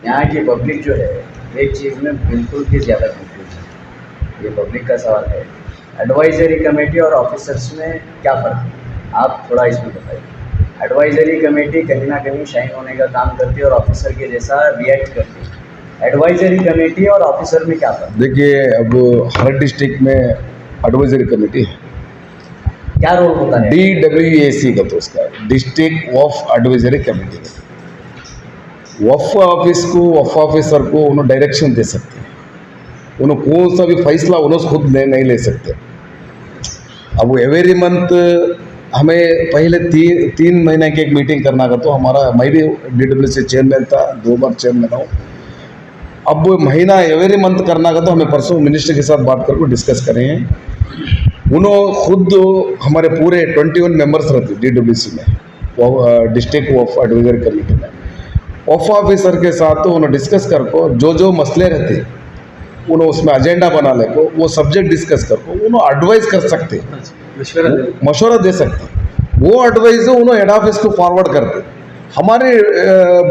यहाँ की पब्लिक जो है एक चीज़ में बिल्कुल भी ज़्यादा कंफ्यूज है। ये पब्लिक का सवाल है, एडवाइजरी कमेटी और ऑफिसर्स में क्या फ़र्क है? आप थोड़ा इसमें बताइए। एडवाइजरी कमेटी कहीं ना कहीं शाइन होने का काम करती है और ऑफिसर के जैसा रिएक्ट करती है। एडवाइजरी कमेटी और ऑफिसर में क्या फ़र्क? देखिए, अब हर डिस्ट्रिक्ट में एडवाइजरी कमेटी है। क्या रोल होता है? DWAC का तो उसका डिस्ट्रिक्ट ऑफ एडवाइजरी कमेटी का वफ ऑफिस को वफ ऑफिसर को उन्होंने डायरेक्शन दे सकते हैं। उन्होंने कौन सा भी फैसला उन्होंने खुद नहीं ले सकते। अब एवरी मंथ हमें पहले तीन महीने की एक मीटिंग करना था, तो हमारा मैं भी DWC चेयरमैन था, 2 बार चेयरमैन हूँ। अब महीना एवरी मंथ करना था, तो हमें परसों मिनिस्टर के साथ बात करके डिस्कस करें। उन्होंने खुद हमारे पूरे 21 मेंबर्स रहते DWC में, डिस्ट्रिक्ट ऑफ एडवाइजरी कमेटी में। ऑफ ऑफिसर के साथ तो उन्होंने डिस्कस करको जो मसले रहते उन्होंने उसमें एजेंडा बना ले को, वो सब्जेक्ट डिस्कस करको उन्होंने एडवाइस कर सकते, मशवरा दे सकते। वो एडवाइस उन्होंने हेड ऑफिस को फॉरवर्ड करते। हमारे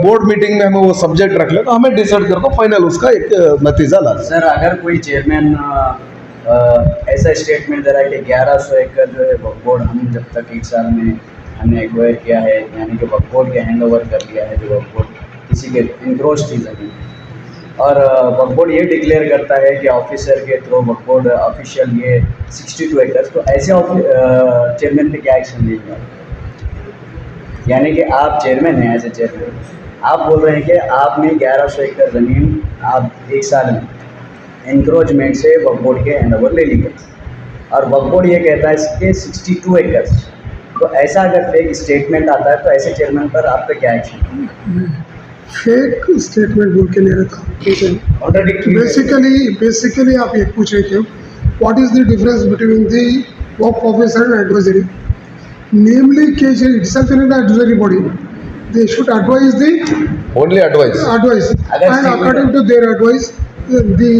बोर्ड मीटिंग में हमें वो सब्जेक्ट रख ले तो हमें डिसाइड करको फाइनल उसका एक नतीजा ला। सर, अगर कोई चेयरमैन ऐसा स्टेटमेंट दे रहा है कि 1100 एकड़ जो है वक्फ बोर्ड हम जब तक 1 साल में हमने एक्वायर किया है, यानी कि वक्फ बोर्ड के हैंड ओवर कर दिया है, जो वक्फ बोर्ड किसी के इंक्रोच थी ज़मीन, और वक्फ बोर्ड ये डिक्लेयर करता है कि ऑफिसर के थ्रू वक्फ बोर्ड ऑफिशियल ये 62 एकड़, तो ऐसे चेयरमैन पे क्या एक्शन लेंगे? यानी कि आप चेयरमैन हैं, एज ए चेयरमैन आप बोल रहे हैं कि आपने 1100 एकड़ ज़मीन आप 1 साल में इंक्रोचमेंट से वक्फ बोर्ड के हैंड ओवर ले ली गई, और वक्फ बोर्ड ये कहता है कि 62 एकड़। तो ऐसा अगर फेक स्टेटमेंट आता है तो ऐसे चेयरमैन पर आप पे क्या एक्शन? फेक स्टेटमेंट बोल के ले रहा था। बेसिकली आप ये पूछ रहे थे what is the difference between the Waqf officer and advisory. Namely KJ itself in an advisory body, they should advise the only advice, and according to their advice the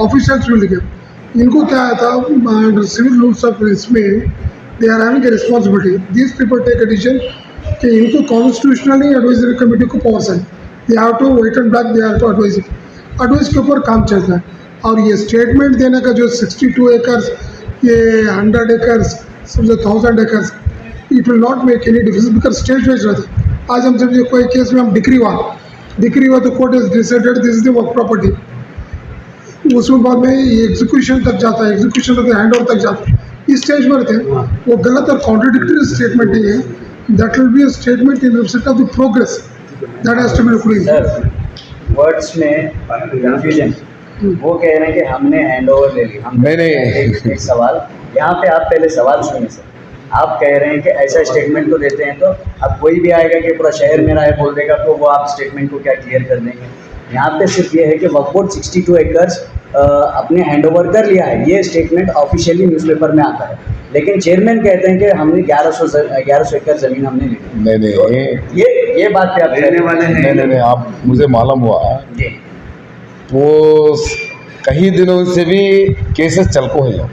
officials will give. इनको क्या था under civil rules of इसमें they are having a responsibility. These people take a decision कि इनको constitutionally advisory committee को powers है, they have to wait and back, they have to advise it. advice के ऊपर काम चलता है। और ये statement देने का जो 62 एकर्स, ये 100 एकर्स, समझो 1000 acres, it will not make any difference because state wise रहता है। आज हम समझे कोई केस में हम डिक्री हुआ तो court is decided this is the work property, उसमें बाद में एग्जीक्यूशन तक जाता है, एग्जीक्यूशन तक हैंड ओवर तक जाता है। इस स्टेज पर थे वो गलत और कॉन्ट्रडिक्टरी स्टेटमेंट नहीं है। That will be a statement in respect of the progress that has to be recorded. Words में कंफ्यूजन, वो कह रहे हैं कि हमने हैंड ओवर ले ली। हम नहीं एक सवाल यहाँ पे, आप पहले सवाल सुनिए सर। आप कह रहे हैं कि ऐसा स्टेटमेंट को देते हैं तो अब कोई भी आएगा कि पूरा शहर मेरा है बोल देगा, तो वो आप स्टेटमेंट को क्या क्लियर कर देंगे? यहाँ पे सिर्फ ये है कि वक्फ बोर्ड 62 एकर्स अपने हैंड ओवर कर लिया है, ये स्टेटमेंट ऑफिशियली न्यूज़पेपर में आता है, लेकिन चेयरमैन कहते हैं कि हमने 1100 एकड़ ज़मीन हमने ली। नहीं तो ये बात पे आप देने वाले हैं? नहीं, आप मुझे मालूम हुआ जी, वो कई दिनों से भी केसेस चलको है।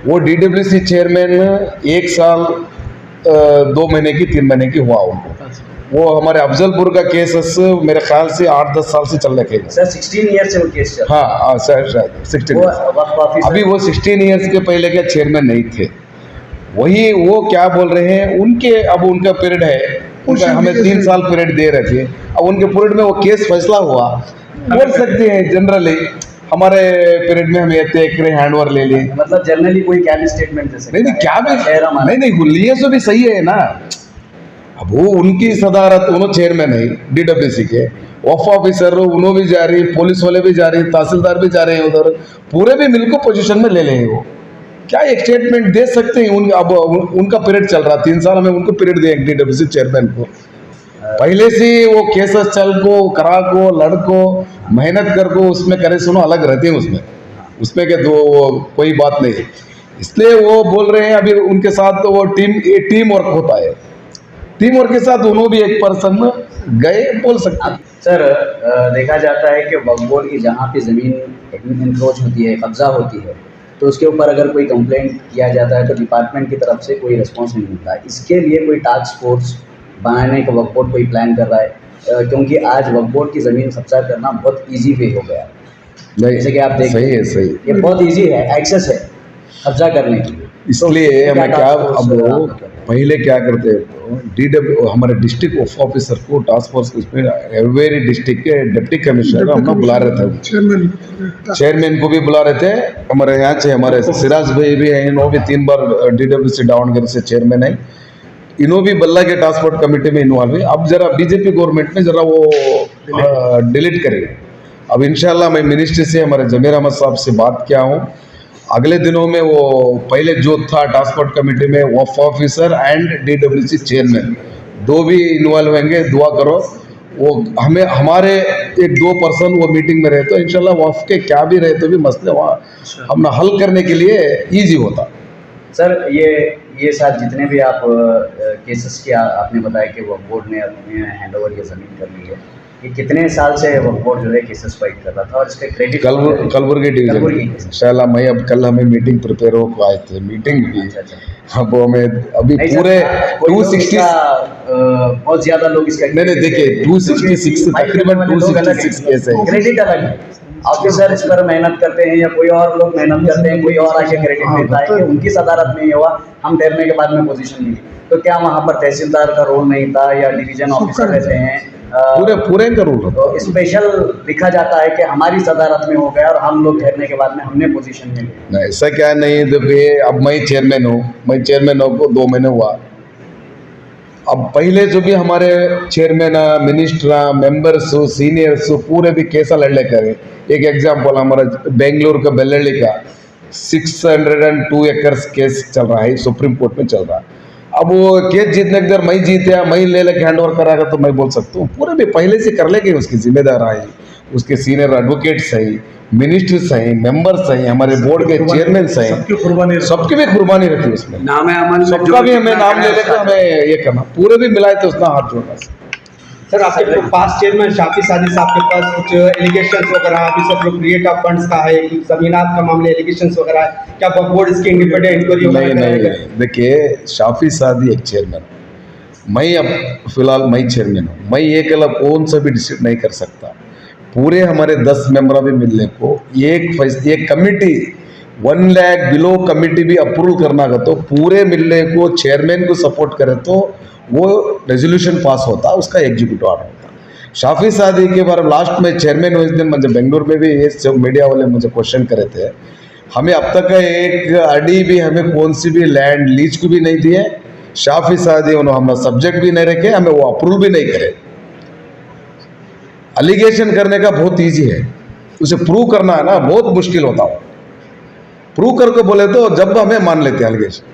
वो DWC चेयरमैन 1 साल 2 महीने की 3 महीने की हुआ उनको। वो हमारे अफजलपुर का केसेस मेरे ख्याल से 8-10 साल से चल रहे हैं सर। 16 ईयर से वो केस चल। हाँ सर, 16। अभी वो 16 ईयर्स के पहले के चेयरमैन नहीं थे। वही वो क्या बोल रहे हैं, उनके अब उनका पीरियड है, उनका हमें 3 साल पीरियड दे रहे थे। अब उनके पीरियड में वो केस फैसला हुआ, बोल सकते हैं जनरली हमारे पीरियड में हमें इतने हैंड ओवर ले लिए। मतलब जनरली कोई क्या भी स्टेटमेंट दे सकता है? नहीं, क्या भी नहीं लिए तो भी सही है ना। अब वो उनकी सदारत, उन्होंने चेयरमैन है DWC के, ऑफ ऑफिसर उन्होंने भी जा रही, पुलिस वाले भी जा रही, तहसीलदार भी जा रहे हैं, उधर पूरे भी मिलकर पोजीशन में ले लेंगे। वो क्या एक स्टेटमेंट दे सकते हैं? अब उनका पीरियड चल रहा 3 साल, हमें उनको पीरियड दें DWC चेयरमैन को। पहले से वो केसेस चल को करा को लड़को मेहनत कर को उसमें करे सुनो अलग रहते हैं उसमें के दो कोई बात नहीं। इसलिए वो बोल रहे हैं अभी उनके साथ तो वो टीम वर्क होता है, टीम वर्क के साथ दोनों भी एक पर्सन गए बोल सकते हैं। सर, देखा जाता है कि वक्फ बोर्ड की जहाँ पे ज़मीन इंक्रोच होती है, कब्जा होती है, तो उसके ऊपर अगर कोई कंप्लेंट किया जाता है तो डिपार्टमेंट की तरफ से कोई रिस्पॉन्स नहीं मिलता है। इसके लिए कोई टास्क फोर्स बनाने का वक्फ बोर्ड कोई प्लान कर रहा है? क्योंकि आज वक्फ बोर्ड की ज़मीन कब्जा करना बहुत इजी वे हो गया। नहीं, जैसे कि आप देखिए, सही है, सही है। ये बहुत इजी है, एक्सेस है कब्जा करने के लिए। इसलिए हमें क्या, टास्क फोर्स अब आप करते हैं? पहले क्या करते हैं तो DW हमारे डिस्ट्रिक्ट ऑफ ऑफिसर को टास्क फोर्स उसमें एवरी डिस्ट्रिक्ट के डिप्टी कमिश्नर हम लोग बुला रहे थे, चेयरमैन को भी बुला रहे थे। हमारे यहाँ से हमारे सिराज भाई भी हैं, इन्हों भी 3 बार DW से दावणगेरे से चेयरमैन है, इन्हों भी बल्ला के ट्रांसपोर्ट कमेटी में इन्वॉल्व है। अब जरा बीजेपी गवर्नमेंट में जरा वो डिलीट करेंगे। अब इंशाल्लाह मैं मिनिस्ट्री से हमारे जमीर अहमद साहब से बात किया हूँ, अगले दिनों में वो पहले जो था ट्रांसपोर्ट कमेटी में वक्फ ऑफिसर एंड DWC चेयरमैन दो भी इन्वॉल्व होंगे। दुआ करो वो हमें हमारे 1-2 पर्सन वो मीटिंग में रहे तो इंशाल्लाह वक्फ के क्या भी रहे तो भी मसले वहाँ हम हल करने के लिए ईजी होता। सर ये साथ जितने भी आप केसेस की आपने बताया कि वक्फ बोर्ड ने अपने हैंड ओवर ये ज़मीन कर ली है, ये कितने साल से वक्फ बोर्ड जो है केसेस फाइट कर रहा था और इसके क्रेडिट कलबुर्गी डिवीजन इंशाल्लाह मैं अब कल हमें मीटिंग प्रिपेयर हो आए थे, मीटिंग भी अब हमें अभी पूरे 260 बहुत ज़्यादा लोग इसका नहीं देखिए 266 से तकरीबन 266 केस है। क्रेडिट अलग है, ऑफिसर इस पर मेहनत करते हैं या कोई और लोग मेहनत करते हैं, कोई और आके क्रेडिट लेता है कि उनकी सदारत में ये हुआ, हम ठहरने के बाद में पोजीशन मिली। तो क्या वहाँ पर तहसीलदार का रोल नहीं था या डिवीजन ऑफिसर रहते हैं पूरे का रूल तो स्पेशल लिखा जाता है कि हमारी सदारत में हो गया और हम लोग ठहरने के बाद में हमने पोजीशन में ली। ऐसा क्या नहीं, देखिए अब मैं चेयरमैन हूँ, मैं चेयरमैन को 2 महीने हुआ। अब पहले जो भी हमारे चेयरमैन मिनिस्टर मेंबर्स सीनियर्स पूरे भी कैसा लड़ लेकर एक एग्जाम्पल हमारा बेंगलुरु का बेल्लड़ी का 602 एकर्स केस चल रहा है, सुप्रीम कोर्ट में चल रहा है। अब वो केस जीतने के मैं जीते मैं ले लेके हैंड ओवर करागा तो मैं बोल सकता हूँ पूरे भी पहले से कर लेंगे। उसकी जिम्मेदार है, उसके सीनियर एडवोकेट्स हैं, मिनिस्टर्स हैं, मेंबर्स हैं, हमारे बोर्ड के चेयरमैन हैं, सबकी भी कुर्बानी रखी उसमें, नाम है अमन सबका भी हमें नाम ले लेकर हमें ये करना, पूरे भी मिलाए तो उसका हाथ जोड़ना। सर आपके पास चेयरमैन शाफी सादी साहब के पास कुछ एलिगेशंस वगैरह अभी सब लोग क्रिएट ऑफ फंड्स का है, कुछ जमीनात का मामले एलिगेशंस वगैरह है, क्या बोर्ड इसकी इंडिपेंडेंट इंक्वायरी नहीं देखिए शाफी सादी एक चेयरमैन, मैं अब फिलहाल मैं चेयरमैन हूँ, मैं ये कल कौन सा भी डिसीजन नहीं कर सकता। पूरे हमारे 10 मेंबर भी मिलने को एक कमिटी 1 लाख बिलो कमिटी भी अप्रूव करना का तो पूरे मिलने को चेयरमैन को सपोर्ट करे तो वो रेजोल्यूशन पास होता, उसका एग्जीक्यूटिव ऑर्डर होता। शाफी सादी के बारे में लास्ट में चेयरमैन हुए दिन मुझे बेंगलुरु में भी ये सब मीडिया वाले मुझे क्वेश्चन करे थे, हमें अब तक एक अड़ी भी हमें कौन सी भी लैंड लीज को भी नहीं दिए, शाफी सादी उन्होंने हमारा सब्जेक्ट भी नहीं रखे, हमें वो अप्रूव भी नहीं करे। एलिगेशन करने का बहुत ईजी है, उसे प्रूव करना है ना बहुत मुश्किल होता है। प्रूव करके बोले तो जब हमें मान लेते हैं एलिगेशन।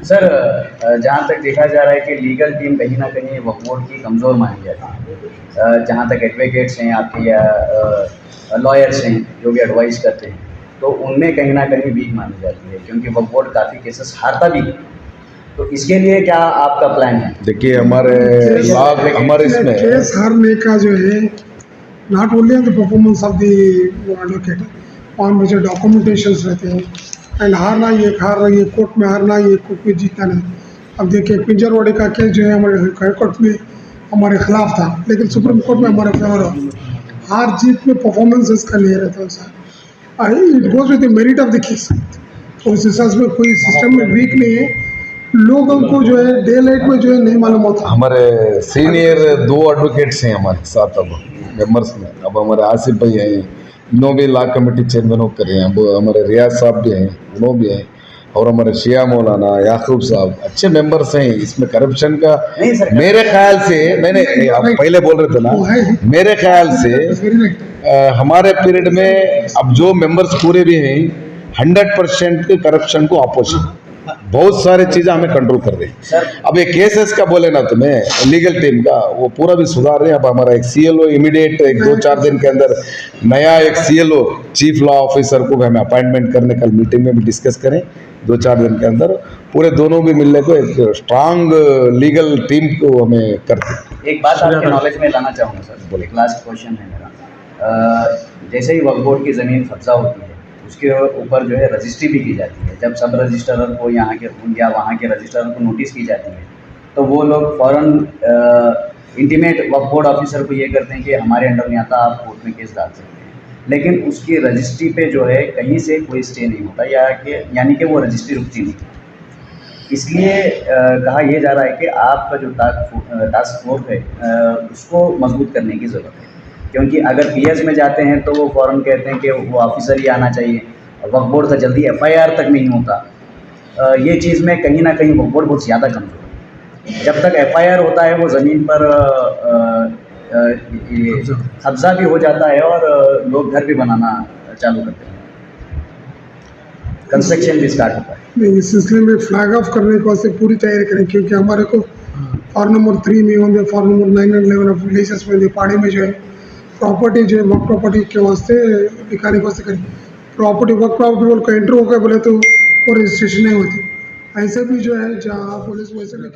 सर जहाँ तक देखा जा रहा है कि लीगल टीम कहीं ना कहीं वक्फ बोर्ड की कमज़ोर मानी जाती है, जहाँ तक एडवोकेट्स हैं आपके या लॉयर्स हैं जो भी एडवाइस करते हैं तो उनमें कहीं ना कहीं वीक मानी जाती है, क्योंकि वक्फ बोर्ड काफ़ी केसेस हारता भी है। तो इसके लिए क्या आपका प्लान है? देखिए हमारे इसमें केस हारने का जो है not only on the performance of the advocate, वहाँ में जो डॉक्यूमेंटेशंस रहते हैं एंड हारना ये हार रही है, कोर्ट में हारना ये कोर्ट में जीतना नहीं। अब देखिए पिंजरवाड़ी का केस जो है हमारे हाई कोर्ट में हमारे खिलाफ था, लेकिन सुप्रीम कोर्ट में हमारे फेवर हो। हार जीत में परफॉर्मेंस इसका नहीं रहता है sir, it goes with the merit of the case. तो उस हिसाब से कोई सिस्टम में वीक नहीं है, लोगों को जो है डे लाइट में जो है नहीं मालूम होता। हमारे सीनियर 2 एडवोकेट्स हैं हमारे साथ अब मेंबर्स में, अब हमारे आसिफ भाई हैं, इन्हों भी लॉ कमेटी चेयरमैन होकर हैं, अब हमारे रियाज साहब भी हैं, उन्हों भी हैं, और हमारे शिया मौलाना याकूब साहब अच्छे मेंबर्स हैं। इसमें करप्शन का मेरे ख्याल से मैंने आप पहले बोल रहे थे ना, मेरे ख्याल से हमारे पीरियड में अब जो मेंबर्स पूरे भी हैं 100% करप्शन को अपोजिट बहुत सारी चीज़ें हमें कंट्रोल कर रही है। अब ये केसेस का बोले ना तुम्हें लीगल टीम का वो पूरा भी सुधार रहे हैं। अब हमारा एक CLO इमीडिएट 1-2-4 दिन के अंदर नया एक CLO चीफ लॉ ऑफिसर को हमें अपॉइंटमेंट करने, कल मीटिंग में भी डिस्कस करें 2-4 दिन के अंदर पूरे दोनों भी मिलने को एक स्ट्रांग लीगल टीम को हमें करते। एक बात आपके नॉलेज में लाना चाहूँगा सर, एक लास्ट क्वेश्चन है मेरा। जैसे ही वक्फ बोर्ड की ज़मीन कब्जा होती है उसके ऊपर जो है रजिस्ट्री भी की जाती है, जब सब रजिस्ट्रार को यहाँ के या वहाँ के रजिस्ट्रार को नोटिस की जाती है तो वो लोग फ़ौरन इंटीमेट वक्फ बोर्ड ऑफिसर को ये करते हैं कि हमारे अंडर नहीं आता, आप कोर्ट में केस डाल सकते हैं, लेकिन उसकी रजिस्ट्री पे जो है कहीं से कोई स्टे नहीं होता, यानी कि वो रजिस्ट्री रुकती नहीं। इसलिए कहा यह जा रहा है कि आपका जो टास्क फोर्स है उसको मजबूत करने की ज़रूरत है, क्योंकि अगर पीएस में जाते हैं तो वो फ़ौरन कहते हैं कि वो ऑफिसर ही आना चाहिए, वक्फ बोर्ड का जल्दी एफआईआर तक नहीं होता। ये चीज़ में कहीं ना कहीं वक्फ बोर्ड बहुत ज़्यादा कमज़ोर है। जब तक एफआईआर होता है वो ज़मीन पर कब्जा भी हो जाता है और लोग घर भी बनाना चालू करते हैं, कंस्ट्रक्शन भी स्टार्ट होता है। नहीं, इस सिलसिले में फ्लैग ऑफ करने के वास्ते पूरी तैयारी करें, क्योंकि हमारे को फॉर नंबर 3 में होंगे, for number 9 and 11 of releases में पहाड़ी में जो है प्रॉपर्टी जो है वर्क प्रॉपर्टी के वास्ते दिखाने के वास्ते करें। प्रॉपर्टी वर्क प्रॉपर्टी बोल को एंटर हो गए बोले तो वो रजिस्ट्रेशन नहीं होती। ऐसे भी जो है जहाँ पुलिस वैसे भी